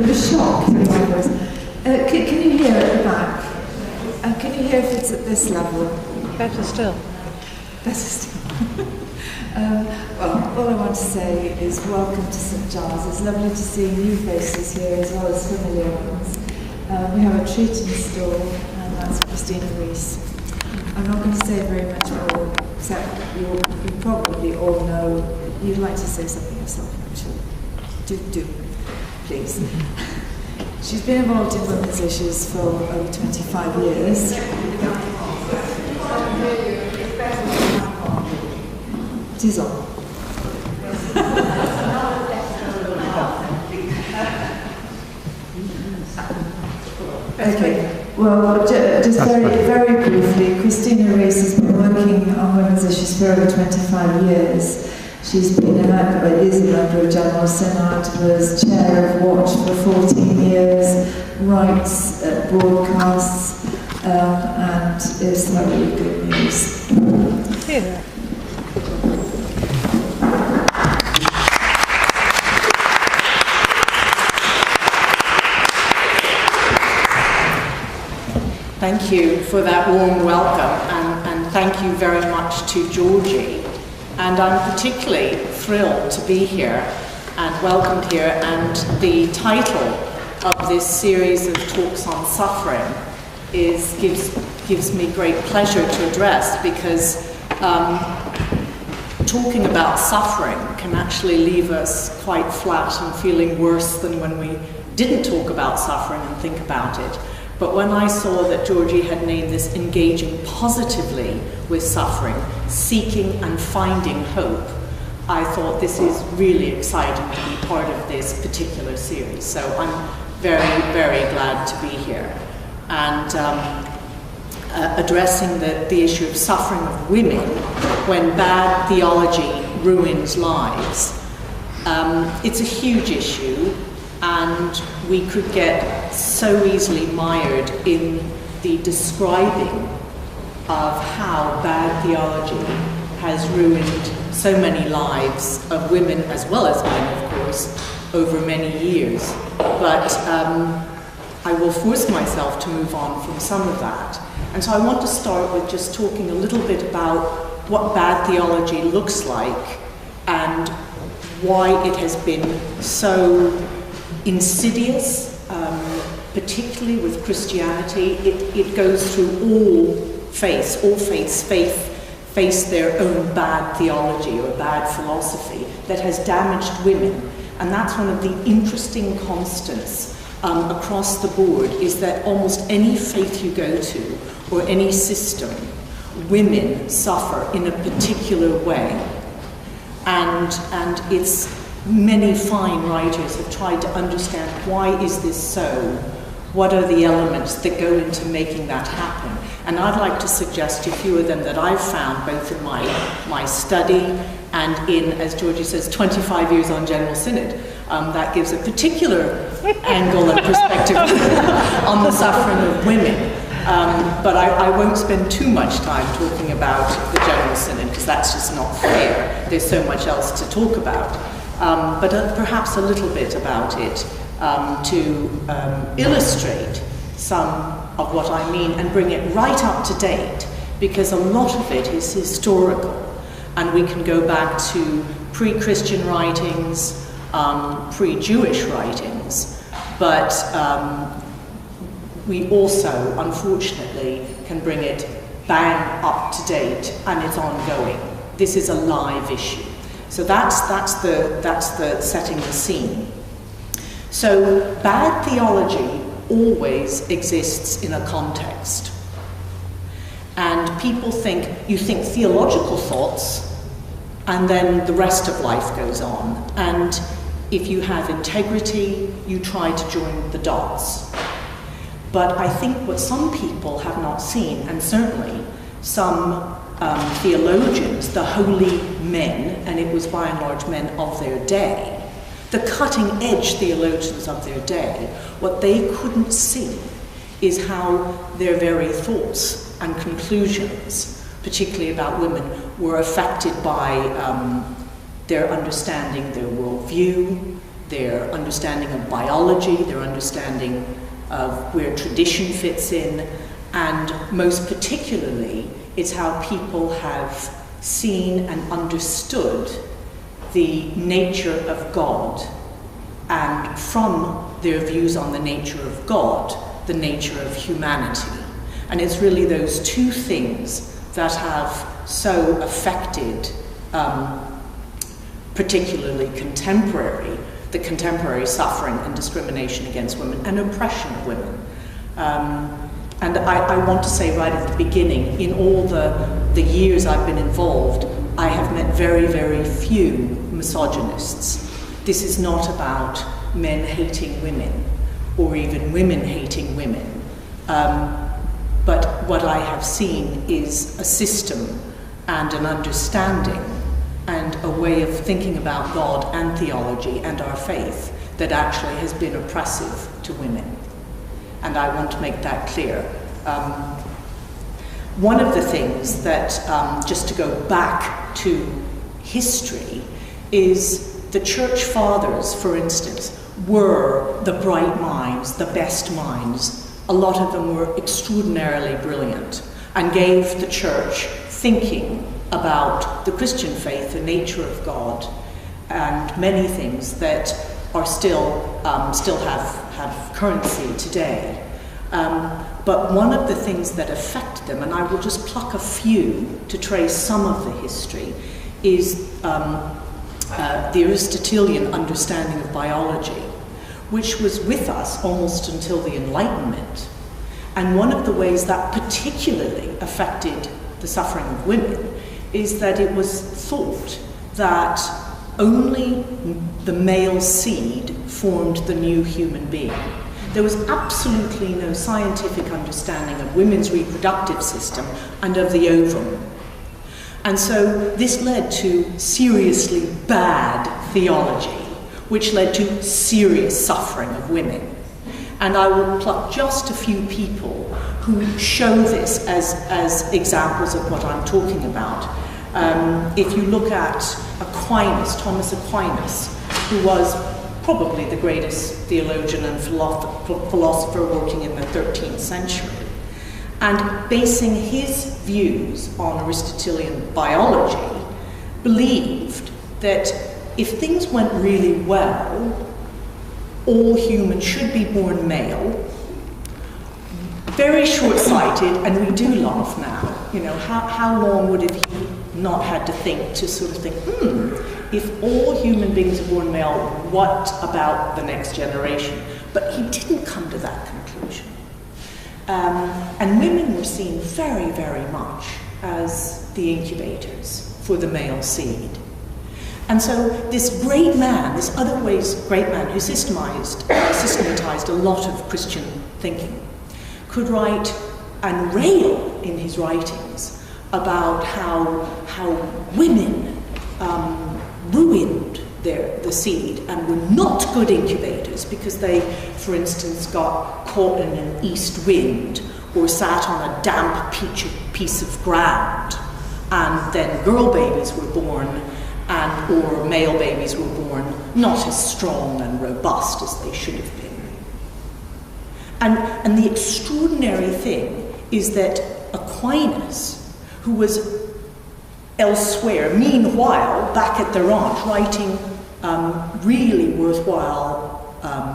A shock in my voice. Can you hear at the back? Can you hear if it's at this level? Better still. Better still. Well, all I want to say is welcome to St Giles. It's lovely to see new faces here as well as familiar ones. We have a treat in store, and that's Christina Rees. I'm not going to say very much more, except you probably all know. You'd like to say something yourself, I'm sure. Do, please. She's been involved in women's issues for over 25 years. It is on. Okay, well, just very briefly, Christina Rees has been working on women's issues for over 25 years. She's is a member of General Synod, was chair of Watch for 14 years, writes broadcasts, and is thoroughly good news. Yeah. Thank you for that warm welcome, and thank you very much to Georgie. And I'm particularly thrilled to be here and welcomed here, and the title of this series of talks on suffering gives me great pleasure to address, because talking about suffering can actually leave us quite flat and feeling worse than when we didn't talk about suffering and think about it. But when I saw that Georgie had named this engaging positively with suffering, seeking and finding hope, I thought this is really exciting to be part of this particular series. So I'm very, very glad to be here. And addressing the issue of suffering of women when bad theology ruins lives. It's a huge issue, and we could get so easily mired in the describing of how bad theology has ruined so many lives of women as well as men, of course, over many years. But I will force myself to move on from some of that. And so I want to start with just talking a little bit about what bad theology looks like and why it has been so insidious, particularly with Christianity. It goes through all faiths face their own bad theology or bad philosophy that has damaged women. And that's one of the interesting constants across the board, is that almost any faith you go to or any system, women suffer in a particular way. And it's many fine writers have tried to understand, why is this so? What are the elements that go into making that happen? And I'd like to suggest a few of them that I've found both in my study and in, as Georgie says, 25 years on General Synod. That gives a particular angle and perspective on the suffering of women. But I won't spend too much time talking about the General Synod, because that's just not fair. There's so much else to talk about. But perhaps a little bit about it to illustrate some of what I mean and bring it right up to date, because a lot of it is historical, and we can go back to pre-Christian writings, pre-Jewish writings, but we also, unfortunately, can bring it bang up to date, and it's ongoing. This is a live issue. So that's the setting the scene. So bad theology always exists in a context. And people think, you think theological thoughts, and then the rest of life goes on. And if you have integrity, you try to join the dots. But I think what some people have not seen, and certainly some theologians, the holy men, and it was by and large men of their day, the cutting-edge theologians of their day, what they couldn't see is how their very thoughts and conclusions, particularly about women, were affected by their understanding, their worldview, their understanding of biology, their understanding of where tradition fits in, and most particularly, it's how people have seen and understood the nature of God, and from their views on the nature of God, the nature of humanity. And it's really those two things that have so affected particularly the contemporary suffering and discrimination against women and oppression of women. And I want to say right at the beginning, in all the years I've been involved, I have met very, very few misogynists. This is not about men hating women or even women hating women. But what I have seen is a system and an understanding and a way of thinking about God and theology and our faith that actually has been oppressive to women. And I want to make that clear. One of the things that, just to go back to history, is the church fathers, for instance, were the bright minds, the best minds. A lot of them were extraordinarily brilliant and gave the church thinking about the Christian faith, the nature of God, and many things that are still have currency today. But one of the things that affect them, and I will just pluck a few to trace some of the history, is the Aristotelian understanding of biology, which was with us almost until the Enlightenment. And one of the ways that particularly affected the suffering of women is that it was thought that only the male seed formed the new human being. There was absolutely no scientific understanding of women's reproductive system and of the ovum. And so this led to seriously bad theology, which led to serious suffering of women. And I will pluck just a few people who show this as examples of what I'm talking about. If you look at Aquinas, Thomas Aquinas, who was probably the greatest theologian and philosopher working in the 13th century, and basing his views on Aristotelian biology, believed that if things went really well, all humans should be born male. Very short-sighted, and we do laugh now. You know, how long would have he not had to think to sort of think, if all human beings are born male, what about the next generation? But he didn't come to that conclusion. And women were seen very, very much as the incubators for the male seed. And so this great man, this otherwise great man who systematized a lot of Christian thinking, could write and rail in his writings about how women ruined the seed and were not good incubators because they, for instance, got caught in an east wind or sat on a damp piece of ground, and then girl babies were born or male babies were born not as strong and robust as they should have been. And the extraordinary thing is that Aquinas, who was elsewhere, meanwhile, back at the ranch, writing really worthwhile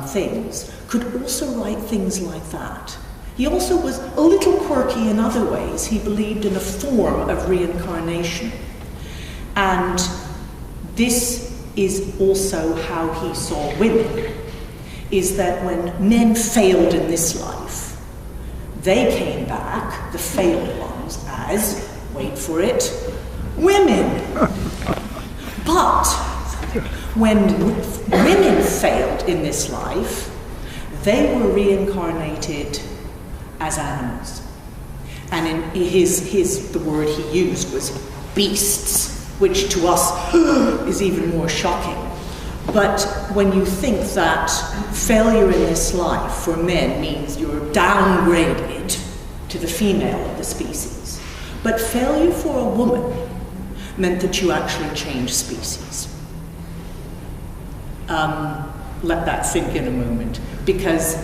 things, could also write things like that. He also was a little quirky in other ways. He believed in a form of reincarnation. And this is also how he saw women, is that when men failed in this life, they came back, the failed ones, as, wait for it, women. But when women failed in this life, they were reincarnated as animals. And in the word he used was beasts, which to us is even more shocking. But when you think that failure in this life for men means you're downgraded to the female of the species, but failure for a woman meant that you actually change species. let that sink in a moment, because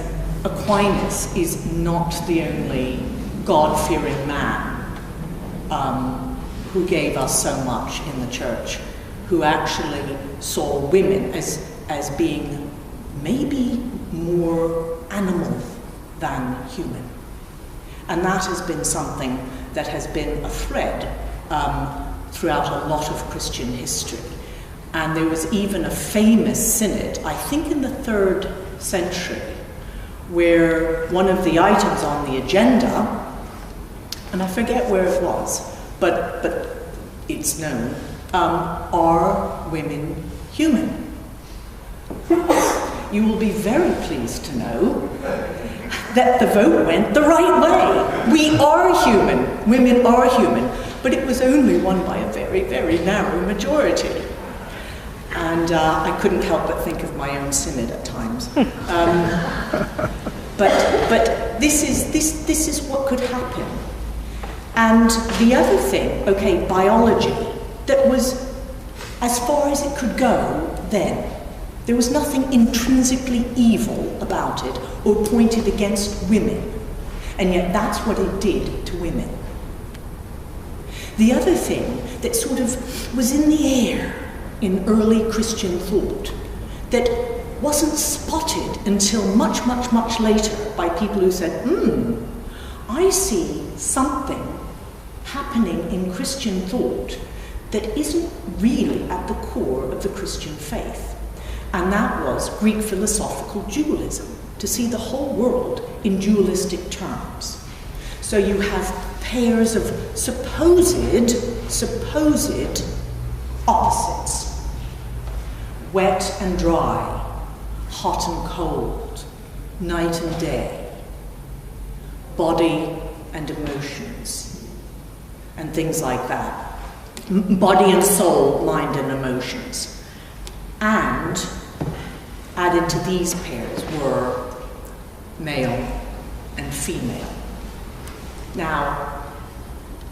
Aquinas is not the only God-fearing man who gave us so much in the church, who actually saw women as being maybe more animal than human. And that has been something that has been a thread throughout a lot of Christian history. And there was even a famous synod, I think in the 3rd century, where one of the items on the agenda, and I forget where it was, but it's known, are women human? You will be very pleased to know that the vote went the right way. We are human. Women are human. But it was only won by a very, very narrow majority. And I couldn't help but think of my own synod at times. But this is what could happen. And the other thing, okay, biology, that was as far as it could go then. There was nothing intrinsically evil about it or pointed against women. And yet that's what it did to women. The other thing that sort of was in the air in early Christian thought, that wasn't spotted until much, much, much later by people who said, I see something happening in Christian thought that isn't really at the core of the Christian faith. And that was Greek philosophical dualism, to see the whole world in dualistic terms. So you have pairs of supposed opposites. Wet and dry, hot and cold, night and day, body and emotions, and things like that. Body and soul, mind and emotions. And added to these pairs were male and female. Now,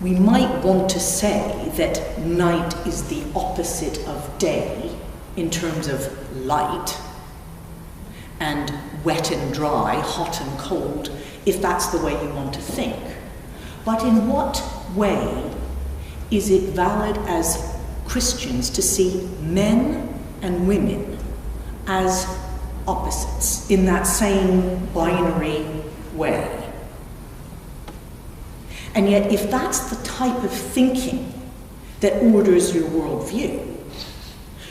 we might want to say that night is the opposite of day in terms of light, and wet and dry, hot and cold, if that's the way you want to think. But in what way is it valid as Christians to see men and women as opposites in that same binary way? And yet, if that's the type of thinking that orders your worldview,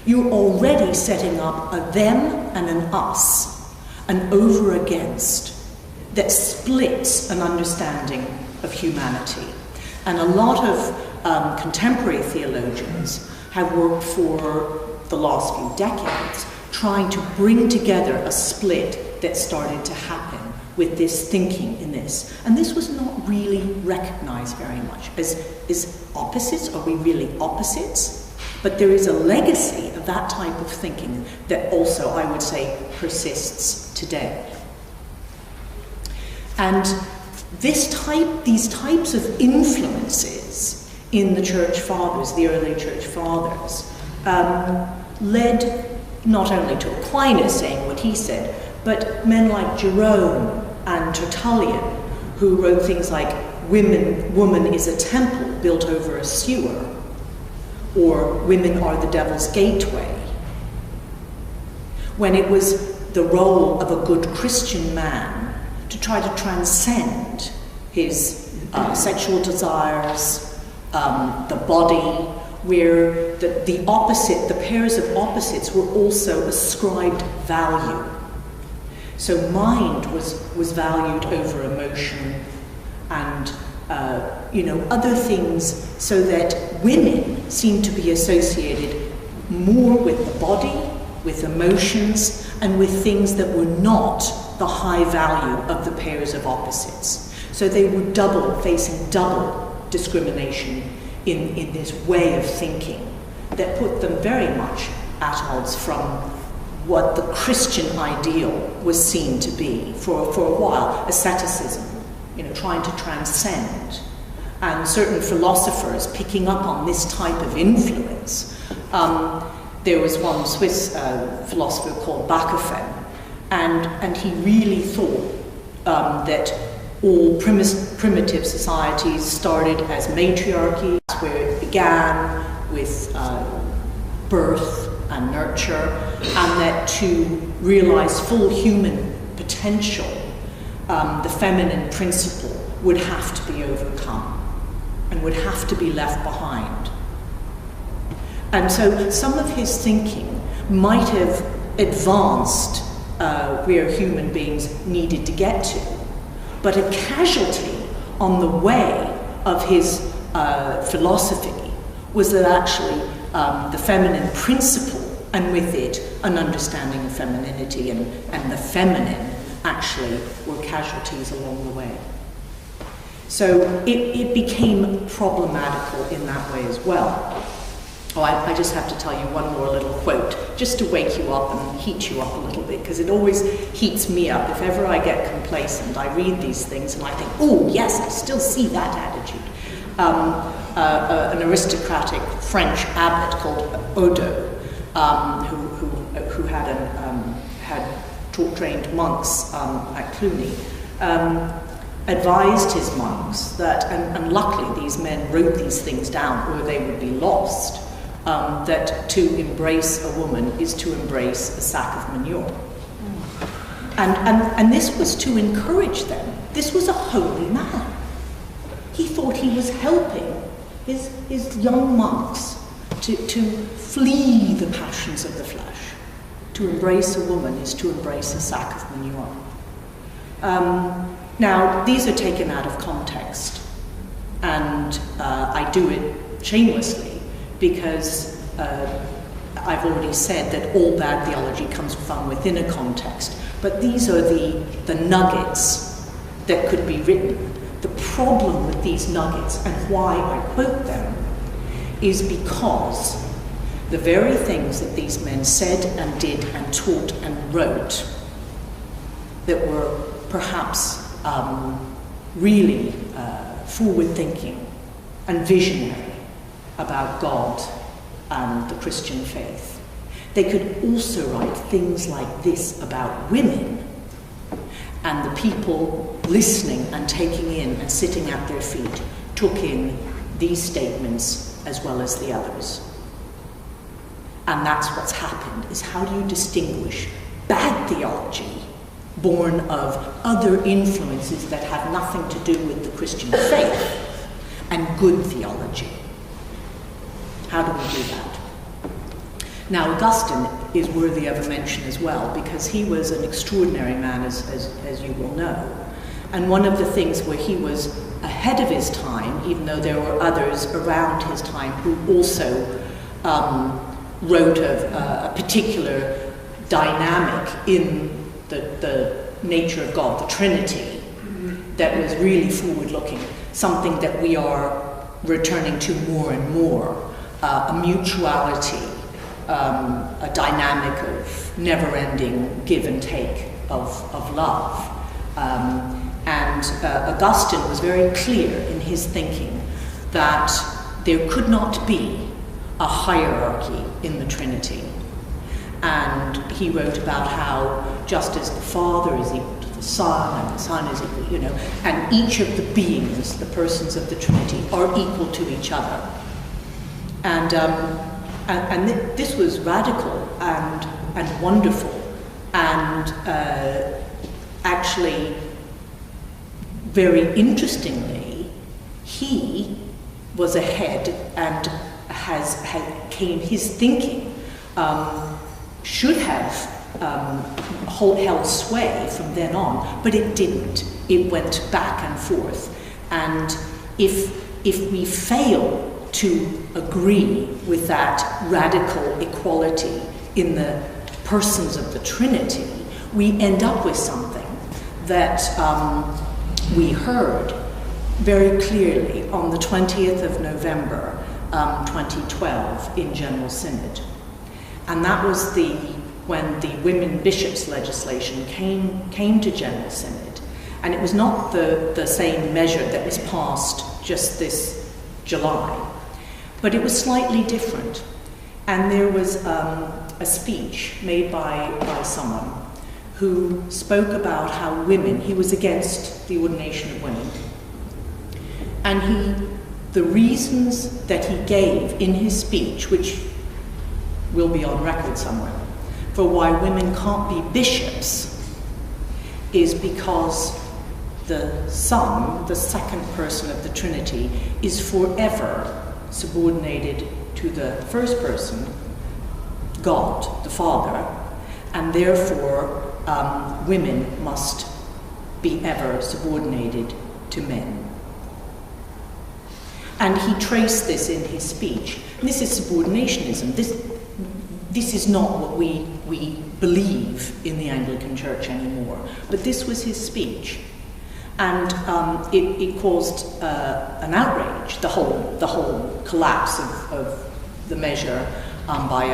you're already setting up a them and an us, an over against, that splits an understanding of humanity. And a lot of contemporary theologians have worked for the last few decades trying to bring together a split that started to happen with this thinking in this. And this was not really recognized very much as opposites. Are we really opposites? But there is a legacy of that type of thinking that also, I would say, persists today. And these types of influences in the church fathers, the early church fathers, led not only to Aquinas saying what he said, but men like Jerome and Tertullian, who wrote things like, woman is a temple built over a sewer, or women are the devil's gateway. When it was the role of a good Christian man to try to transcend his sexual desires, the body, where the opposite, the pairs of opposites were also ascribed value. So mind was valued over emotion and other things, so that women seemed to be associated more with the body, with emotions, and with things that were not the high value of the pairs of opposites. So they were facing double discrimination in this way of thinking that put them very much at odds from what the Christian ideal was seen to be for a while, asceticism, trying to transcend, and certain philosophers picking up on this type of influence There was one Swiss philosopher called Bachofen, and he really thought that all primitive societies started as matriarchies, where it began with birth and nurture, and that to realize full human potential, the feminine principle would have to be overcome and would have to be left behind. And so some of his thinking might have advanced where human beings needed to get to, but a casualty on the way of his philosophy was that actually the feminine principle, and with it an understanding of femininity and the feminine, actually were casualties along the way. So it became problematical in that way as well. Oh, I just have to tell you one more little quote, just to wake you up and heat you up a little bit, because it always heats me up. If ever I get complacent, I read these things and I think, oh, yes, I still see that attitude. An aristocratic French abbot called Odo, who had trained monks at Cluny, advised his monks that, and luckily these men wrote these things down or they would be lost, that to embrace a woman is to embrace a sack of manure. And this was to encourage them. This was a holy man. He thought he was helping his young monks to flee the passions of the flesh. To embrace a woman is to embrace a sack of manure. Now, these are taken out of context, and I do it shamelessly because I've already said that all bad theology comes from within a context, but these are the nuggets that could be written. The problem with these nuggets, and why I quote them, is because the very things that these men said and did and taught and wrote that were perhaps really forward-thinking and visionary about God and the Christian faith. They could also write things like this about women, and the people listening and taking in and sitting at their feet took in these statements as well as the others. And that's what's happened, is how do you distinguish bad theology born of other influences that have nothing to do with the Christian faith and good theology? How do we do that? Now, Augustine is worthy of a mention as well, because he was an extraordinary man, as you will know. And one of the things where he was ahead of his time, even though there were others around his time who also wrote of a particular dynamic in the nature of God, the Trinity, that was really forward-looking, something that we are returning to more and more, a mutuality, a dynamic of never-ending give and take of love. And Augustine was very clear in his thinking that there could not be a hierarchy in the Trinity. And he wrote about how just as the Father is equal to the Son, and the Son is equal, and each of the beings, the persons of the Trinity, are equal to each other. And this was radical and wonderful, and actually, very interestingly, he was ahead and his thinking should have held sway from then on, but it didn't. It went back and forth. And if we fail to agree with that radical equality in the persons of the Trinity, we end up with something that we heard very clearly on the 20th of November 2012 in General Synod. And that was when the women bishops legislation came to General Synod. And it was not the same measure that was passed just this July, but it was slightly different. And there was a speech made by someone who spoke about how women, he was against the ordination of women, and the reasons that he gave in his speech, which will be on record somewhere, for why women can't be bishops, is because the Son, the second person of the Trinity, is forever subordinated to the first person, God, the Father, and therefore women must be ever subordinated to men. And he traced this in his speech. And this is subordinationism. This is not what we believe in the Anglican Church anymore. But this was his speech. And it caused an outrage, the whole collapse of the measure by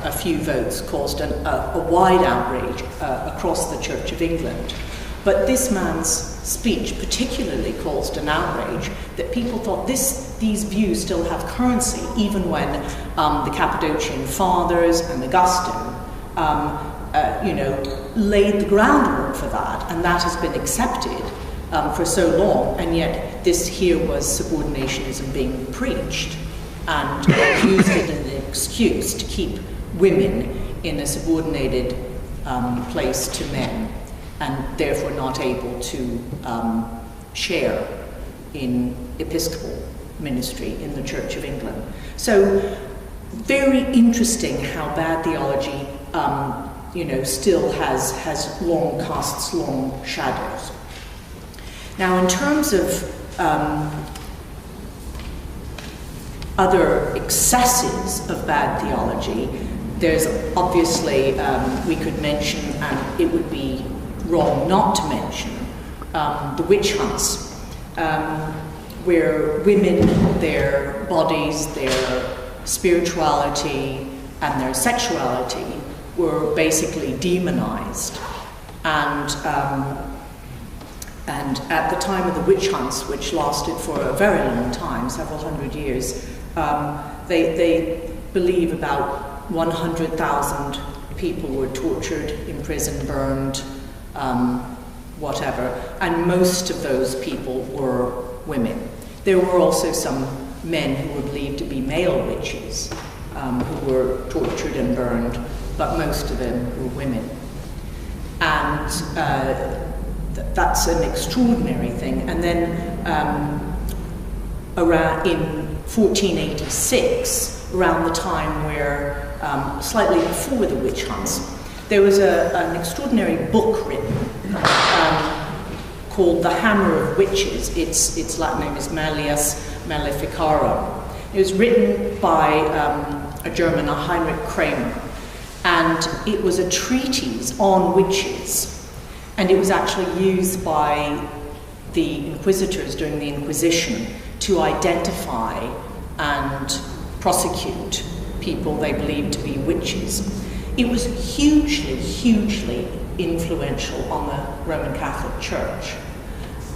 a few votes caused a wide outrage across the Church of England. But this man's speech particularly caused an outrage that people thought these views still have currency, even when the Cappadocian Fathers and Augustine laid the groundwork for that, and that has been accepted for so long, and yet this here was subordinationism being preached, and used it as an excuse to keep women in a subordinated place to men, and therefore not able to share in episcopal ministry in the Church of England. So very interesting how bad theology still has casts long shadows. Now, in terms of other excesses of bad theology, there's obviously, we could mention, and it would be wrong not to mention, the witch hunts, where women, their bodies, their spirituality, and their sexuality were basically demonized. And at the time of the witch hunts, which lasted for a very long time, several hundred years, they believe about 100,000 people were tortured, imprisoned, burned, whatever, and most of those people were women. There were also some men who were believed to be male witches who were tortured and burned, but most of them were women. And that's an extraordinary thing. And then around in 1486, around the time where, slightly before the witch hunts, there was an extraordinary book written called The Hammer of Witches. Its Latin name is Malleus Maleficarum. It was written by a German, Heinrich Kramer, and it was a treatise on witches. And it was actually used by the inquisitors during the Inquisition to identify and prosecute people they believed to be witches. It was hugely, hugely influential on the Roman Catholic Church.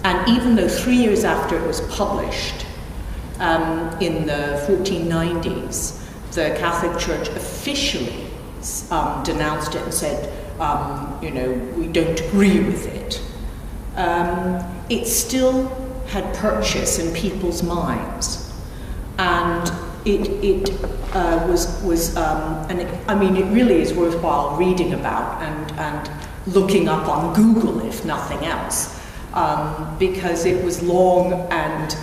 And even though 3 years after it was published, in the 1490s, the Catholic Church officially denounced it and said, we don't agree with it. It still had purchase in people's minds, and it really is worthwhile reading about and looking up on Google, if nothing else, because it was long and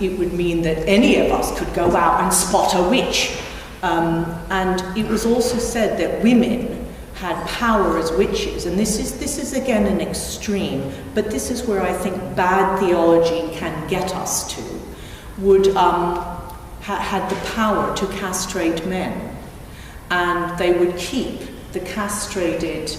it would mean that any of us could go out and spot a witch. And it was also said that women had power as witches, and this is again an extreme, but this is where I think bad theology can get us to, had the power to castrate men, and they would keep the castrated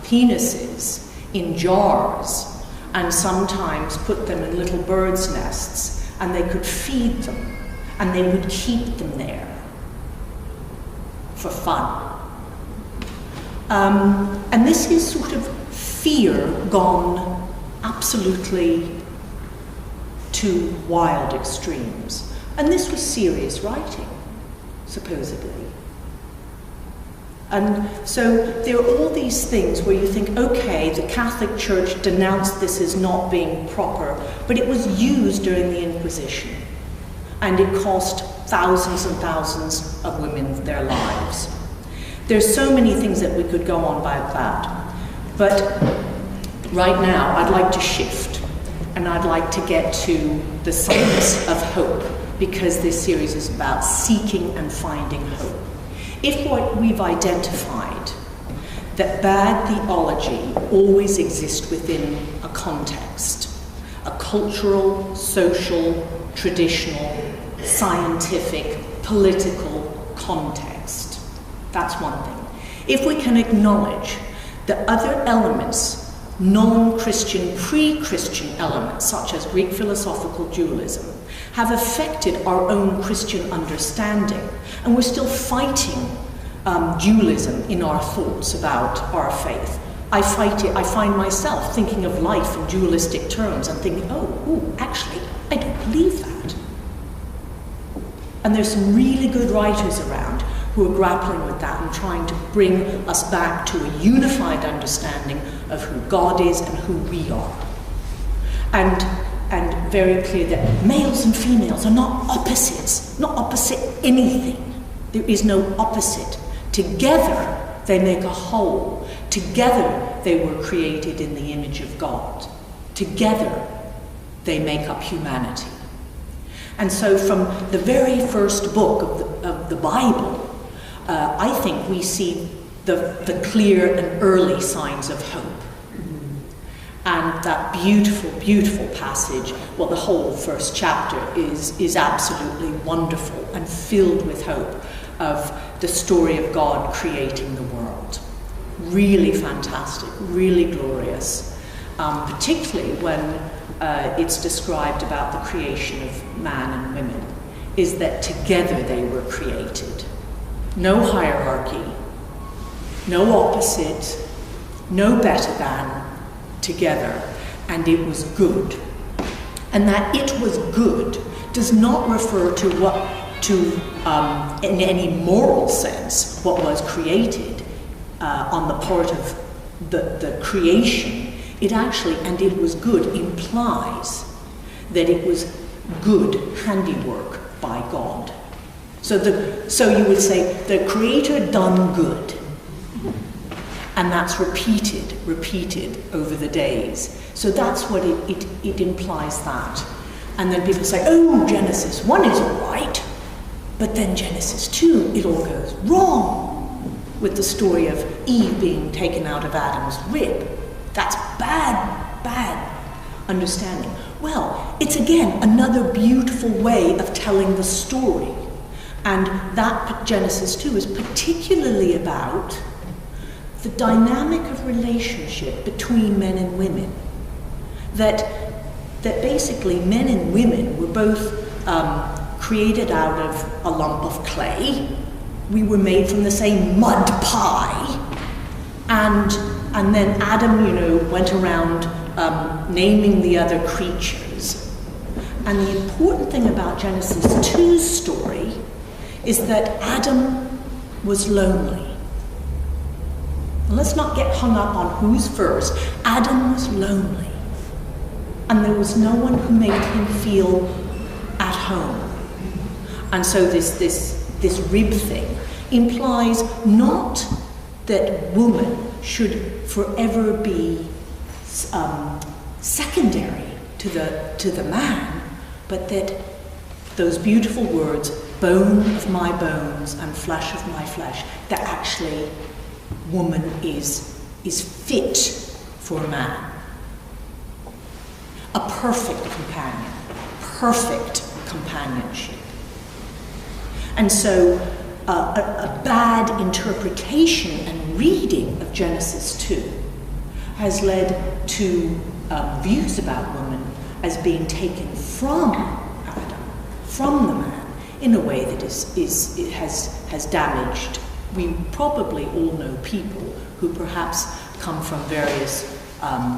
penises in jars and sometimes put them in little birds' nests, and they could feed them, and they would keep them there for fun. And this is sort of fear gone absolutely to wild extremes. And this was serious writing. supposedly. And so there are all these things where you think, okay, the Catholic Church denounced this as not being proper, but it was used during the Inquisition. And it cost thousands and thousands of women their lives. There's so many things that we could go on about that. But right now, I'd like to shift. And I'd like to get to the science of hope, because this series is about seeking and finding hope. If what we've identified, that bad theology always exists within a context, a cultural, social, traditional, scientific, political context, that's one thing. If we can acknowledge that other elements, non-Christian, pre-Christian elements, such as Greek philosophical dualism, have affected our own Christian understanding, and we're still fighting dualism in our thoughts about our faith. I fight it. I find myself thinking of life in dualistic terms and thinking, actually, I don't believe that. And there's some really good writers around who are grappling with that and trying to bring us back to a unified understanding of who God is and who we are. And very clear that males and females are not opposites, not opposite anything. There is no opposite. Together, they make a whole. Together, they were created in the image of God. Together, they make up humanity. And so from the very first book of the Bible, I think we see the clear and early signs of hope. And that beautiful, beautiful passage, well, the whole first chapter is absolutely wonderful and filled with hope of the story of God creating the world. Really fantastic, really glorious, particularly when it's described about the creation of man and women, is that together they were created. No hierarchy, no opposite, no better than, together, and it was good. And that it was good does not refer to in any moral sense, what was created on the part of the creation. It actually, and it was good, implies that it was good handiwork by God. So you would say the Creator done good. And that's repeated over the days. So that's what it implies that. And then people say, oh, Genesis 1 is all right, but then Genesis 2, it all goes wrong with the story of Eve being taken out of Adam's rib. That's bad understanding. Well, it's again another beautiful way of telling the story. And that Genesis 2 is particularly about the dynamic of relationship between men and women. That basically men and women were both created out of a lump of clay. We were made from the same mud pie. And then Adam, went around naming the other creatures. And the important thing about Genesis 2's story is that Adam was lonely. Let's not get hung up on who's first. Adam was lonely. And there was no one who made him feel at home. And so this rib thing implies not that woman should forever be secondary to the man, but that those beautiful words, bone of my bones and flesh of my flesh, that actually woman is fit for a man. A perfect companion, perfect companionship. And so a bad interpretation and reading of Genesis 2 has led to views about woman as being taken from Adam, from the man, in a way that has damaged. We probably all know people who perhaps come from various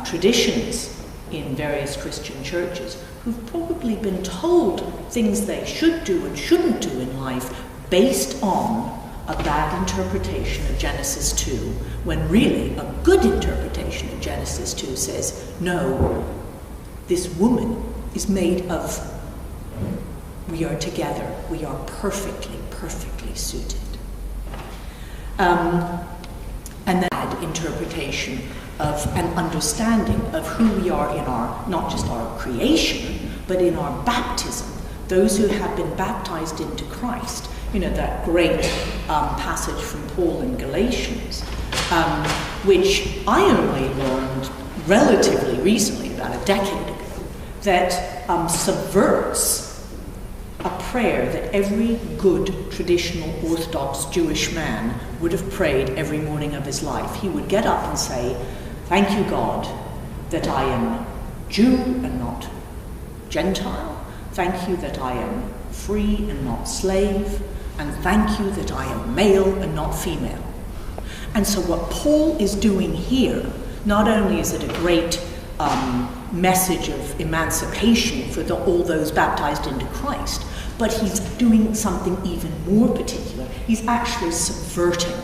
traditions in various Christian churches who've probably been told things they should do and shouldn't do in life based on a bad interpretation of Genesis 2, when really a good interpretation of Genesis 2 says, no, this woman is made of, we are together, we are perfectly, perfectly suited. And that interpretation of an understanding of who we are in our, not just our creation, but in our baptism. Those who have been baptized into Christ. You know, that great passage from Paul in Galatians, which I only learned relatively recently, about a decade ago, that subverts a prayer that every good, traditional, Orthodox Jewish man would have prayed every morning of his life. He would get up and say, "Thank you, God, that I am Jew and not Gentile. Thank you that I am free and not slave. And thank you that I am male and not female." And so what Paul is doing here, not only is it a great message of emancipation for all those baptized into Christ, but he's doing something even more particular. He's actually subverting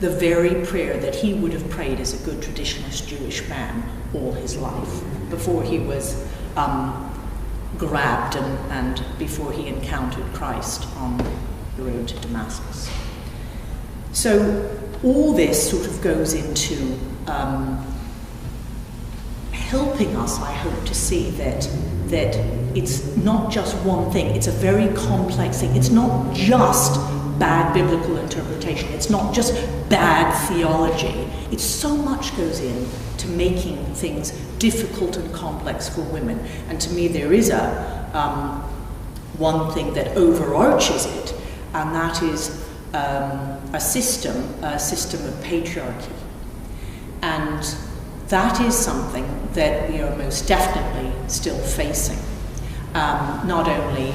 the very prayer that he would have prayed as a good traditionalist Jewish man all his life, before he was grabbed and before he encountered Christ on the road to Damascus. So all this sort of goes into helping us, I hope, to see that it's not just one thing, it's a very complex thing. It's not just bad biblical interpretation, it's not just bad theology. It's so much goes in to making things difficult and complex for women. And to me there is one thing that overarches it, and that is a system of patriarchy. And that is something that we are most definitely still facing, not only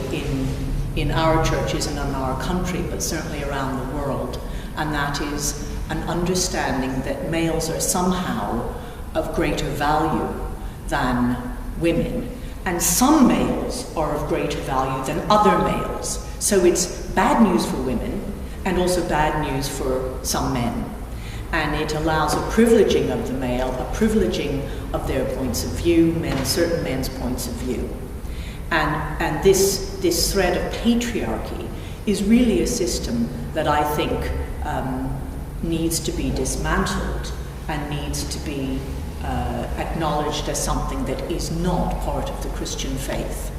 in our churches and in our country, but certainly around the world. And that is an understanding that males are somehow of greater value than women, and some males are of greater value than other males. So it's bad news for women and also bad news for some men. And it allows a privileging of the male, a privileging of their points of view, certain men's points of view. And this thread of patriarchy is really a system that I think needs to be dismantled and needs to be acknowledged as something that is not part of the Christian faith.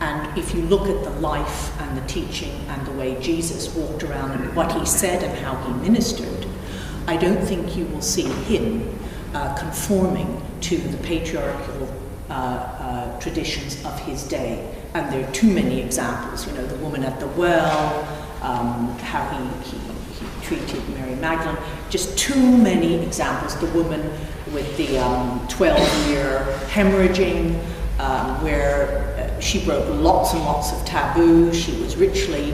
And if you look at the life and the teaching and the way Jesus walked around and what he said and how he ministered, I don't think you will see him conforming to the patriarchal traditions of his day. And there are too many examples, you know, the woman at the well, how he treated Mary Magdalene, just too many examples. The woman with the 12-year hemorrhaging, where she broke lots and lots of taboos, she was ritually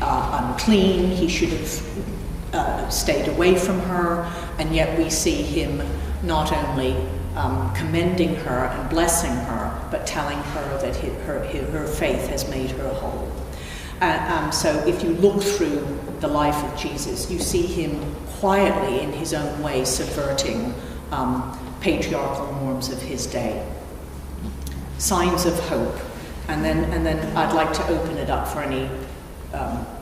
unclean, he should have stayed away from her, and yet we see him not only commending her and blessing her, but telling her that her faith has made her whole. So if you look through the life of Jesus, you see him quietly, in his own way, subverting patriarchal norms of his day. Signs of hope. And then I'd like to open it up for any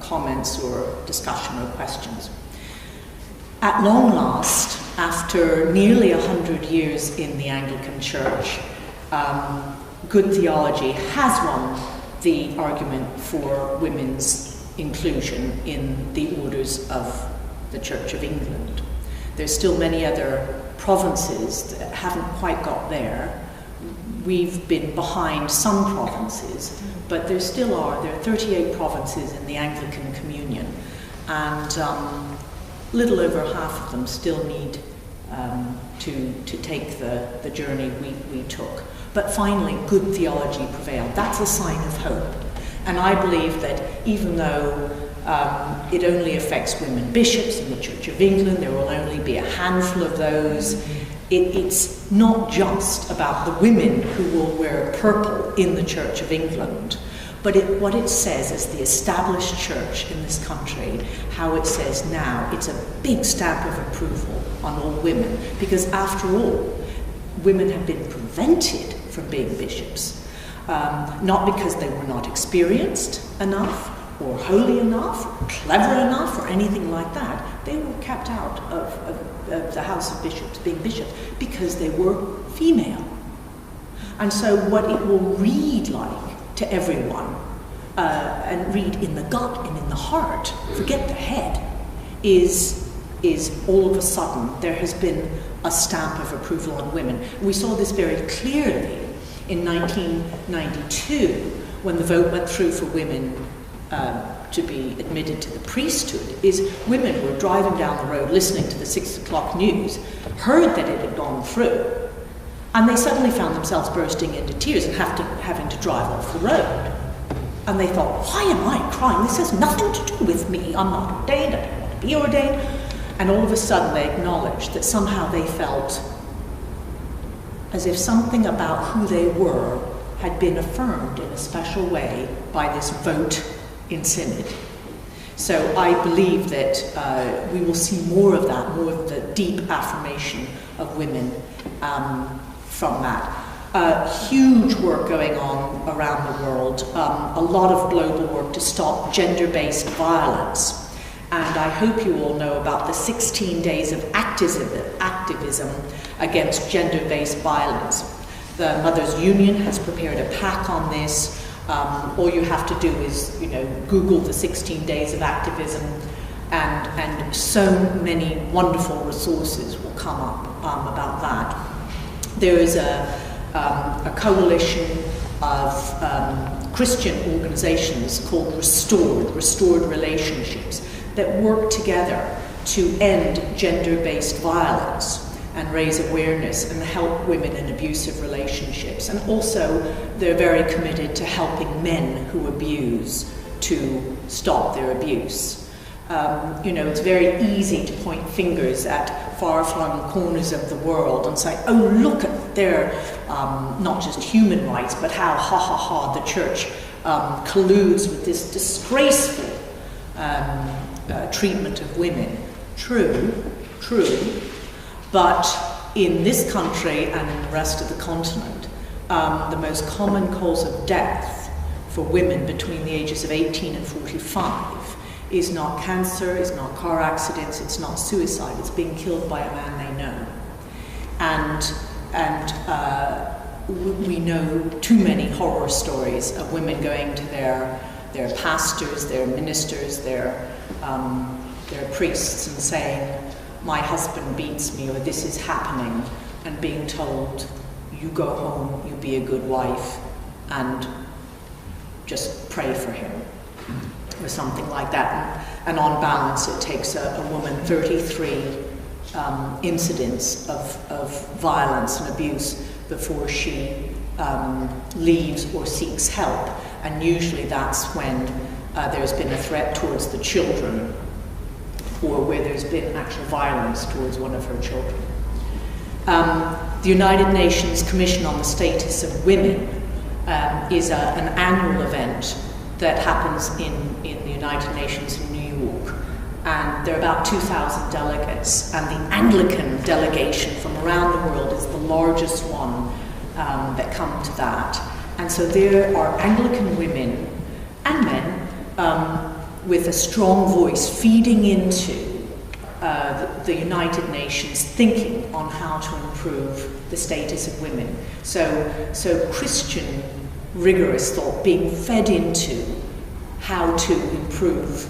comments or discussion or questions. At long last, after nearly 100 years in the Anglican Church, good theology has won the argument for women's inclusion in the orders of the Church of England. There's still many other provinces that haven't quite got there. We've been behind some provinces, but there are 38 provinces in the Anglican Communion, and little over half of them still need to take the journey we took. But finally, good theology prevailed. That's a sign of hope. And I believe that even though it only affects women bishops in the Church of England, there will only be a handful of those, it's not just about the women who will wear purple in the Church of England, But what it says as the established church in this country, how it says now, it's a big stamp of approval on all women, because after all, women have been prevented from being bishops, not because they were not experienced enough, or holy enough, or clever enough, or anything like that. They were kept out of the House of Bishops, being bishops, because they were female. And so what it will read like to everyone, and read in the gut and in the heart, forget the head, is all of a sudden there has been a stamp of approval on women. We saw this very clearly in 1992 when the vote went through for women to be admitted to the priesthood. Is women were driving down the road listening to the 6 o'clock news, heard that it had gone through, and they suddenly found themselves bursting into tears and having to drive off the road. And they thought, why am I crying? This has nothing to do with me. I'm not ordained, I don't want to be ordained. And all of a sudden they acknowledged that somehow they felt as if something about who they were had been affirmed in a special way by this vote in Synod. So I believe that we will see more of that, more of the deep affirmation of women from that. Huge work going on around the world, a lot of global work to stop gender-based violence. And I hope you all know about the 16 days of activism against gender-based violence. The Mothers Union has prepared a pack on this. All you have to do is, Google the 16 days of activism, and so many wonderful resources will come up about that. There is a coalition of Christian organizations called Restored Relationships, that work together to end gender-based violence and raise awareness and help women in abusive relationships. And also, they're very committed to helping men who abuse to stop their abuse. It's very easy to point fingers at far-flung corners of the world and say, oh, look at their, not just human rights, but how, the church colludes with this disgraceful treatment of women. True, but in this country and in the rest of the continent, the most common cause of death for women between the ages of 18 and 45 is not cancer, is not car accidents, it's not suicide, it's being killed by a man they know. And we know too many horror stories of women going to their pastors, their ministers, their priests, and saying, my husband beats me, or this is happening, and being told, you go home, you be a good wife, and just pray for him, or something like that. And on balance, it takes a woman 33 incidents of violence and abuse before she leaves or seeks help. And usually that's when there's been a threat towards the children, or where there's been actual violence towards one of her children. The United Nations Commission on the Status of Women is an annual event that happens in the United Nations in New York. And there are about 2,000 delegates, and the Anglican delegation from around the world is the largest one that come to that. And so there are Anglican women and men with a strong voice feeding into the United Nations thinking on how to improve the status of women. So Christian rigorous thought being fed into how to improve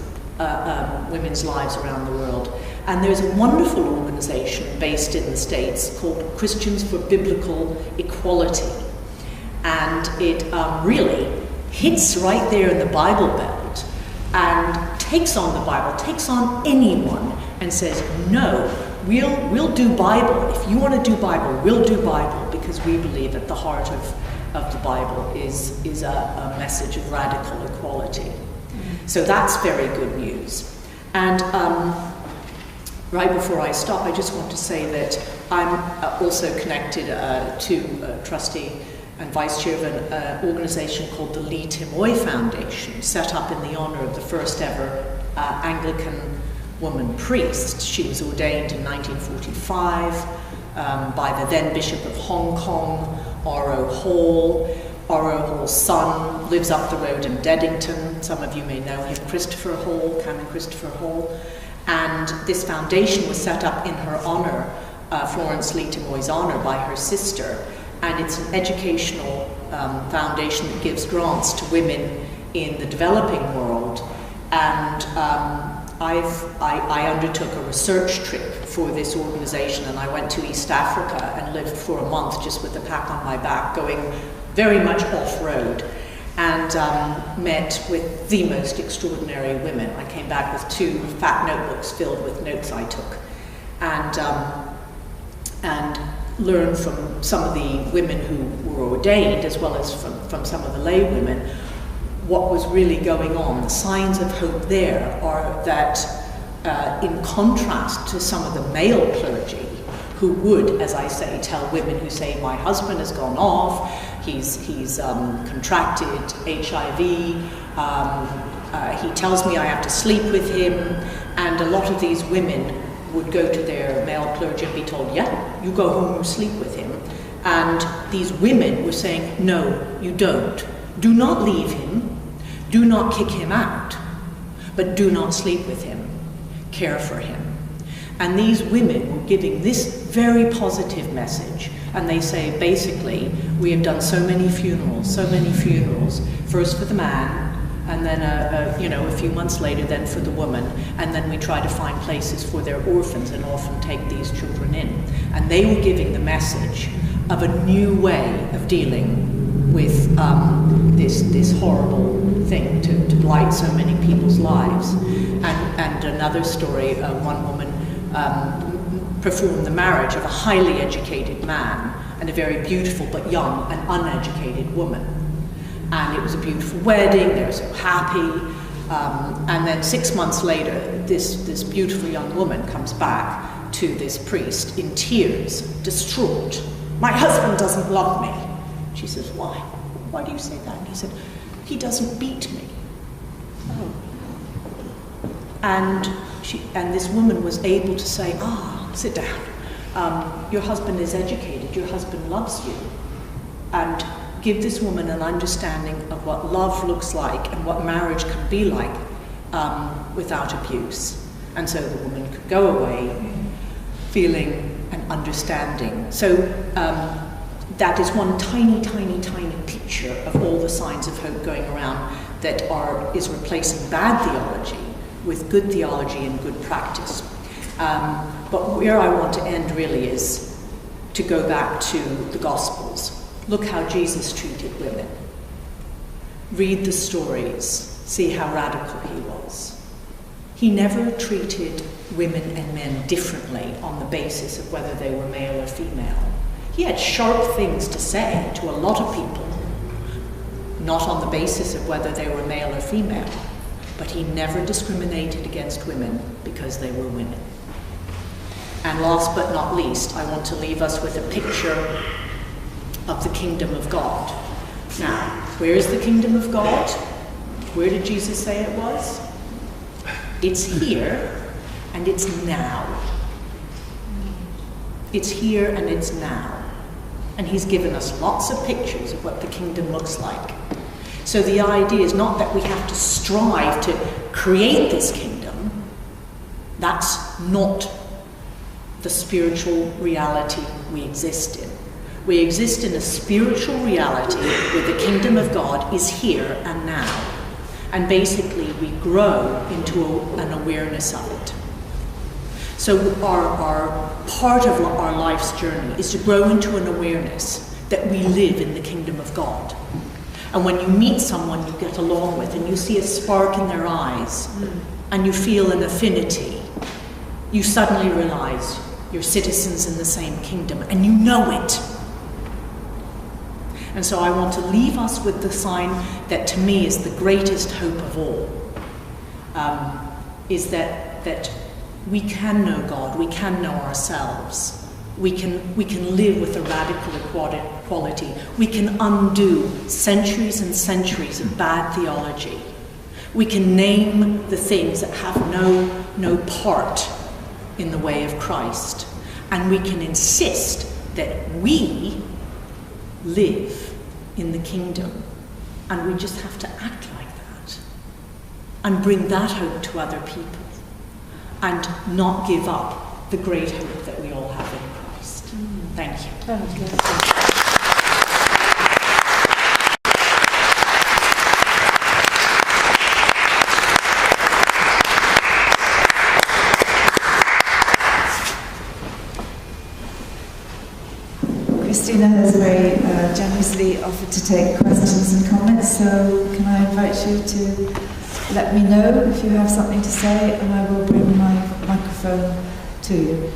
women's lives around the world. And there's a wonderful organization based in the States called Christians for Biblical Equality. And it really hits right there in the Bible Belt and takes on the Bible, takes on anyone, and says, no, we'll do Bible. If you want to do Bible, we'll do Bible, because we believe at the heart of the Bible is a message of radical equality. So that's very good news. And right before I stop, I just want to say that I'm also connected to Trustee and vice chair of an organization called the Lee Timoy Foundation, set up in the honor of the first ever Anglican woman priest. She was ordained in 1945 by the then Bishop of Hong Kong, R.O. Hall. R.O. Hall's son lives up the road in Deddington. Some of you may know him, Christopher Hall, Canon Christopher Hall. And this foundation was set up in her honor, Florence Lee Timoy's honor, by her sister. And it's an educational foundation that gives grants to women in the developing world. And I undertook a research trip for this organization, and I went to East Africa and lived for a month just with a pack on my back, going very much off-road, and met with the most extraordinary women. I came back with 2 fat notebooks filled with notes I took, and learned from some of the women who were ordained, as well as from some of the lay women, what was really going on. The signs of hope there are that, in contrast to some of the male clergy, who would, as I say, tell women who say, my husband has gone off, he's contracted HIV, he tells me I have to sleep with him, and a lot of these women would go to their male clergy and be told, yeah, you go home and sleep with him. And these women were saying, no, you don't. Do not leave him. Do not kick him out. But do not sleep with him. Care for him. And these women were giving this very positive message. And they say, basically, we have done so many funerals, first for the man, and then a few months later then for the woman, and then we try to find places for their orphans and often take these children in. And they were giving the message of a new way of dealing with this horrible thing to blight so many people's lives. And another story, one woman performed the marriage of a highly educated man and a very beautiful but young and uneducated woman. And it was a beautiful wedding, they were so happy. And then 6 months later, this beautiful young woman comes back to this priest in tears, distraught. My husband doesn't love me. She says, why? Why do you say that? And he said, he doesn't beat me. Oh. And this woman was able to say, sit down. Your husband is educated, your husband loves you. And give this woman an understanding of what love looks like and what marriage can be like without abuse. And so the woman could go away feeling and understanding. So that is one tiny, tiny, tiny picture of all the signs of hope going around that is replacing bad theology with good theology and good practice. But where I want to end really is to go back to the Gospels. Look how Jesus treated women. Read the stories, see how radical he was. He never treated women and men differently on the basis of whether they were male or female. He had sharp things to say to a lot of people, not on the basis of whether they were male or female, but he never discriminated against women because they were women. And last but not least, I want to leave us with a picture of the kingdom of God. Now, where is the kingdom of God? Where did Jesus say it was? It's here and it's now. It's here and it's now. And he's given us lots of pictures of what the kingdom looks like. So the idea is not that we have to strive to create this kingdom. That's not the spiritual reality we exist in. We exist in a spiritual reality where the kingdom of God is here and now. And basically we grow into an awareness of it. So our part of our life's journey is to grow into an awareness that we live in the kingdom of God. And when you meet someone you get along with and you see a spark in their eyes and you feel an affinity, you suddenly realize you're citizens in the same kingdom and you know it. And so I want to leave us with the sign that to me is the greatest hope of all, is that we can know God, we can know ourselves, We can live with a radical equality. We can undo centuries and centuries of bad theology. We can name the things that have no part in the way of Christ. And we can insist that we live in the kingdom. And we just have to act like that. And bring that hope to other people. And not give up the great hope that we all have in Christ. Thank you. That was lovely. Christina has very generously offered to take questions and comments, so can I invite you to let me know if you have something to say, and I will bring my microphone to you.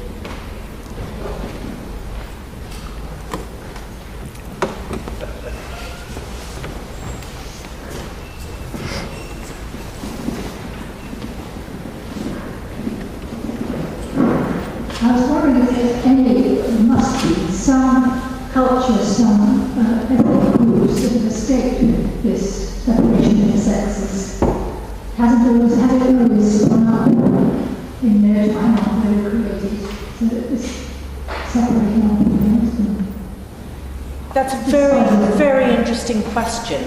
I was wondering if there must be some culture, some ethnic groups that have escaped this separation of the sexes. Had it always gone up in their time when they were created, so that this separating out the That's a very, very interesting question.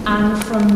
And from